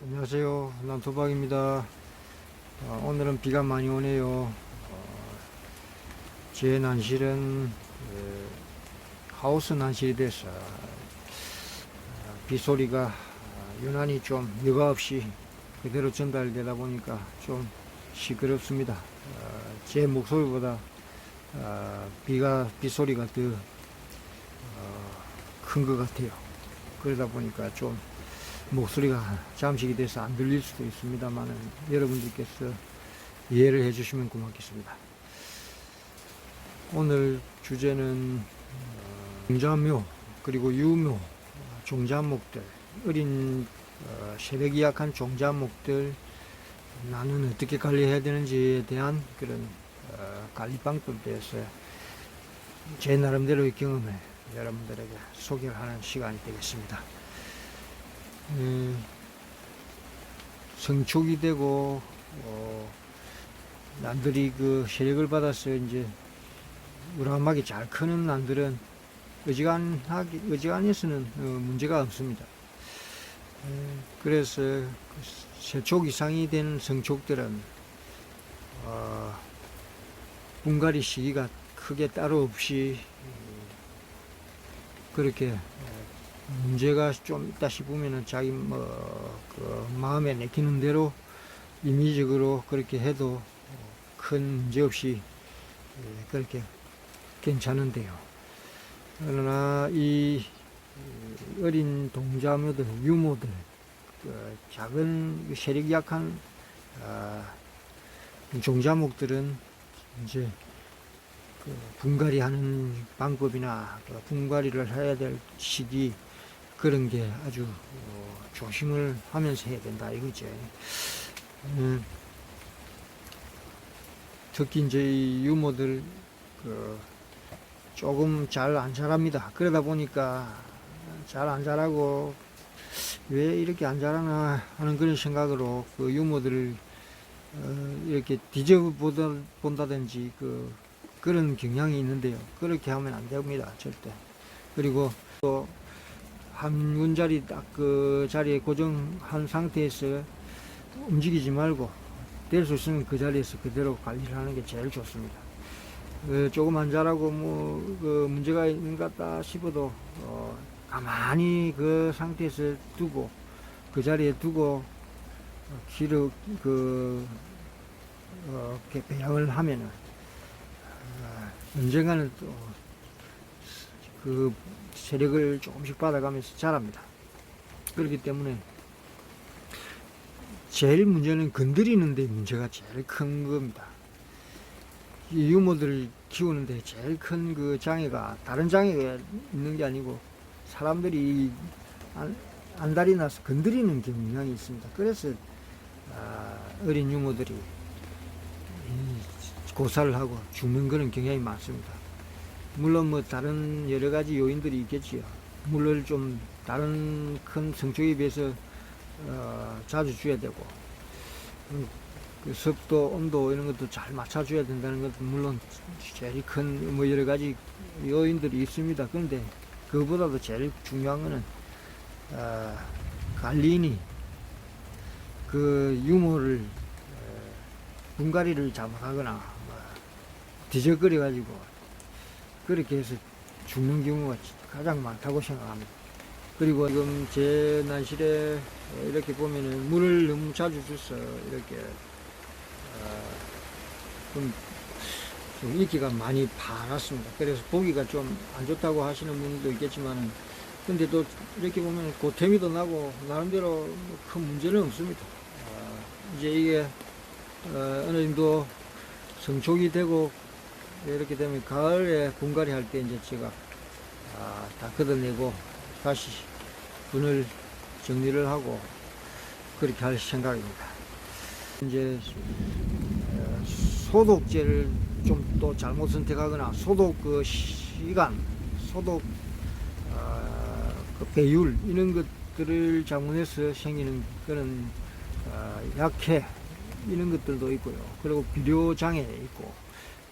안녕하세요. 남토박입니다. 오늘은 비가 많이 오네요. 제 난실은 하우스 난실이 돼서 비 소리가 유난히 좀 여과 없이 그대로 전달되다 보니까 좀 시끄럽습니다. 제 목소리보다 비 소리가 더 큰 것 같아요. 그러다 보니까 좀 목소리가 잠식이 돼서 안 들릴 수도 있습니다만 여러분들께서 이해를 해주시면 고맙겠습니다. 오늘 주제는 종자묘 그리고 유묘 종자목들, 어린 세력이 약한 종자목들 나는 어떻게 관리해야 되는지에 대한 그런 관리 방법에 대해서 제 나름대로의 경험을 여러분들에게 소개를 하는 시간이 되겠습니다. 성축이 되고 난들이 그 세력을 받아서 이제 우람하게 잘 크는 난들은 어지간해서는 문제가 없습니다. 그래서 세촉 이상이 되는 성축들은 분갈이 시기가 크게 따로 없이 그렇게 문제가 좀 있다 싶으면은 자기 그 마음에 내키는 대로 임의적으로 그렇게 해도 큰 문제 없이 그렇게 괜찮은데요. 그러나 이 어린 동자묘들, 유모들, 작은 세력이 약한 종자목들은 이제 분갈이 하는 방법이나 분갈이를 해야 될 시기 그런 게 아주 조심을 하면서 해야 된다 이거죠. 특히 이제 이 유모들 조금 잘 안 자랍니다. 그러다 보니까 잘 안 자라고 왜 이렇게 안 자라나 하는 그런 생각으로 그 유모들을 이렇게 뒤져본다든지 그런 경향이 있는데요. 그렇게 하면 안 됩니다. 절대. 그리고 또 한 군자리 딱 그 자리에 고정한 상태에서 움직이지 말고 될 수 있으면 그 자리에서 그대로 관리를 하는 게 제일 좋습니다. 조금 안 자라고 문제가 있는 것 같다 싶어도 가만히 그 상태에서 두고 그 자리에 두고 기르 이렇게 배양을 하면은 언젠가는 또 그 세력을 조금씩 받아가면서 자랍니다. 그렇기 때문에 제일 문제는 건드리는데 문제가 제일 큰 겁니다. 이 유모들을 키우는데 제일 큰 그 장애가 다른 장애가 있는 게 아니고 사람들이 안달이 나서 건드리는 경향이 있습니다. 그래서 어린 유모들이 고사를 하고 죽는 그런 경향이 많습니다. 물론 뭐 다른 여러 가지 요인들이 있겠지요. 물을 좀 다른 큰 성축에 비해서 자주 줘야 되고 그 습도, 온도 이런 것도 잘 맞춰줘야 된다는 것도 물론 제일 큰 뭐 여러 가지 요인들이 있습니다. 그런데 그보다도 제일 중요한 거는 관리인이 그 유모를 분갈이를 잘못하거나 뒤적거려 가지고 그렇게 해서 죽는 경우가 가장 많다고 생각합니다. 그리고 지금 제 난실에 이렇게 보면은 물을 너무 자주 줘서 이렇게 좀 인기가 많이 파랗습니다. 그래서 보기가 좀 안 좋다고 하시는 분들도 있겠지만은 근데 또 이렇게 보면 고태미도 나고 나름대로 큰 문제는 없습니다. 이제 이게 어느 정도 성촉이 되고 이렇게 되면 가을에 분갈이 할 때 이제 제가 다 걷어내고 다시 분을 정리를 하고 그렇게 할 생각입니다. 이제 소독제를 좀 또 잘못 선택하거나 소독 그 시간, 소독 그 배율 이런 것들을 잘못해서 생기는 그런 약해 이런 것들도 있고요. 그리고 비료 장애 있고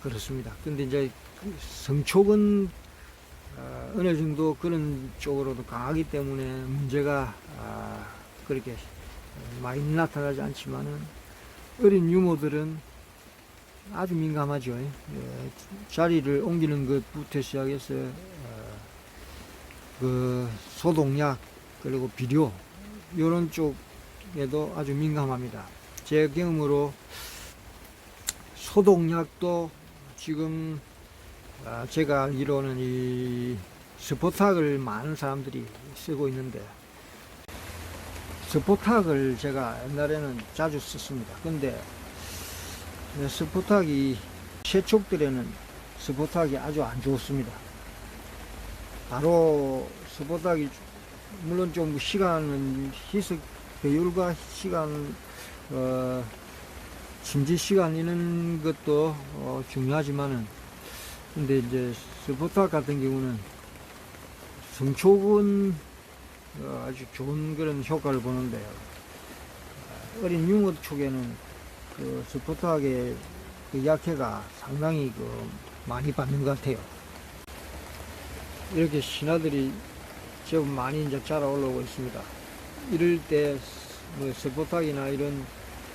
그렇습니다. 근데 이제 성촉은 어느 정도 그런 쪽으로도 강하기 때문에 문제가 그렇게 많이 나타나지 않지만은 어린 유모들은 아주 민감하죠. 자리를 옮기는 것부터 시작해서 그 소독약 그리고 비료 이런 쪽에도 아주 민감합니다. 제 경험으로 소독약도 지금 제가 알기로는 이 스포탁을 많은 사람들이 쓰고 있는데, 스포탁을 제가 옛날에는 자주 썼습니다. 근데 스포탁이 새촉들에는 스포탁이 아주 안 좋습니다. 바로 스포탁이 물론 좀 시간은 희석 배율과 시간 침지 시간 이런 것도 중요하지만은, 근데 이제 스포탁 같은 경우는 성촉은 아주 좋은 그런 효과를 보는데요. 어린 유모 쪽에는 그 스포탁의 그 약해가 상당히 많이 받는 것 같아요. 이렇게 신하들이 제법 많이 이제 자라 올라오고 있습니다. 이럴 때 뭐 스포탁이나 이런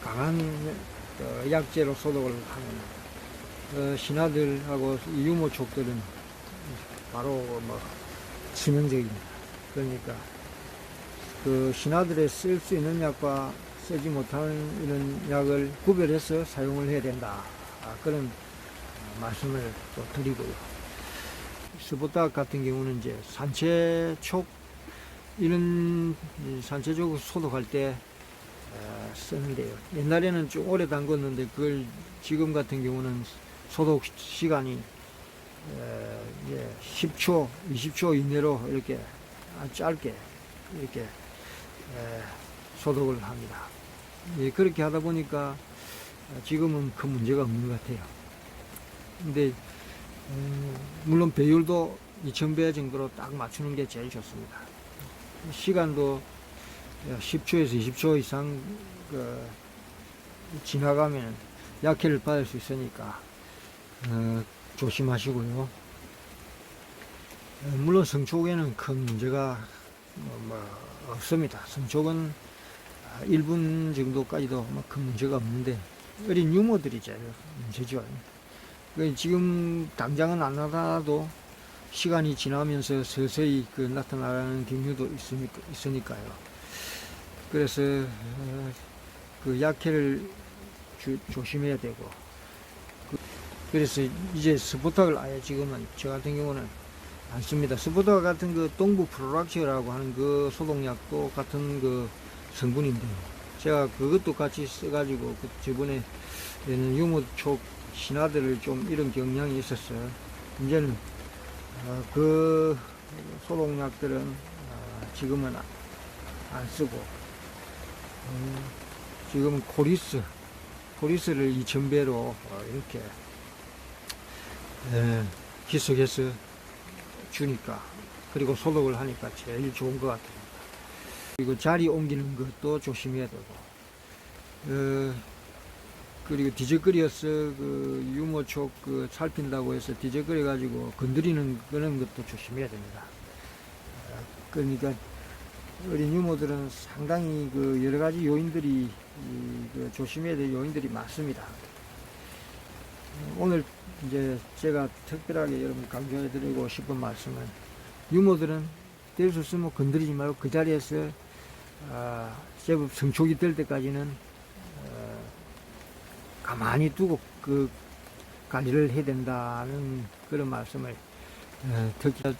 강한 약재로 소독을 하면 신하들하고 유모족들은 바로 뭐 치명적입니다. 그러니까 그 신하들의 쓸 수 있는 약과 쓰지 못하는 이런 약을 구별해서 사용을 해야 된다. 그런 말씀을 또 드리고요. 스포탁 같은 경우는 이제 산채촉 이런 산채촉을 소독할 때 쓰는데요. 옛날에는 좀 오래 담궜는데 그걸 지금 같은 경우는 소독 시간이 10초, 20초 이내로 이렇게 짧게 이렇게 소독을 합니다. 그렇게 하다 보니까 지금은 큰 문제가 없는 것 같아요. 근데 물론 배율도 2000배 정도로 딱 맞추는 게 제일 좋습니다. 시간도 10초에서 20초 이상 지나가면 약해를 받을 수 있으니까 조심하시고요. 물론 성촉에는 큰 문제가 없습니다. 성촉은 1분 정도까지도 큰 문제가 없는데 어린 유모들이 제일 문제죠. 지금 당장은 안 나타나도 시간이 지나면서 서서히 나타나는 경우도 있으니까요. 그래서 그 약해를 조심해야 되고, 그래서 이제 스포탁을 아예 지금은 저 같은 경우는 안 씁니다. 스포탁 같은 동부 프로락치라고 하는 그 소독약도 같은 그 성분인데 제가 그것도 같이 써가지고 저번에 유모촉 신하들을 좀 이런 경향이 있었어요. 이제는 그 소독약들은 지금은 안 쓰고 지금은 코리스를 2000배로 이렇게 희석해서 주니까, 그리고 소독을 하니까 제일 좋은 것 같아요. 그리고 자리 옮기는 것도 조심해야 되고, 그리고 뒤적거려서 유모촉 살핀다고 해서 뒤적거려 가지고 건드리는 그런 것도 조심해야 됩니다. 그러니까 어린 유모들은 상당히 여러 가지 요인들이 조심해야 될 요인들이 많습니다. 오늘 이제 제가 특별하게 여러분 강조해 드리고 싶은 말씀은, 유모들은 될 수 있으면 건드리지 말고 그 자리에서 제법 성촉이 될 때까지는 가만히 두고 관리를 해야 된다는 그런 말씀을 특히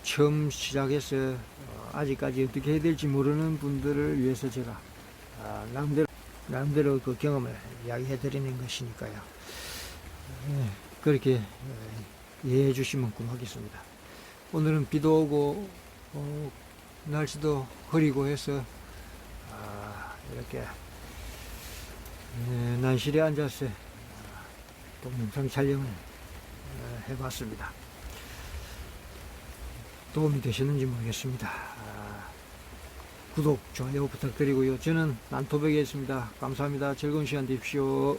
처음 시작해서 아직까지 어떻게 해야 될지 모르는 분들을 위해서 제가 나름대로 그 경험을 이야기해 드리는 것이니까요. 그렇게 이해해 주시면 고맙겠습니다. 오늘은 비도 오고 날씨도 흐리고 해서 이렇게 난실에 앉아서 동영상 촬영을 해봤습니다. 도움이 되셨는지 모르겠습니다. 구독, 좋아요 부탁드리고요. 저는 난토백이었습니다. 감사합니다. 즐거운 시간 되십시오.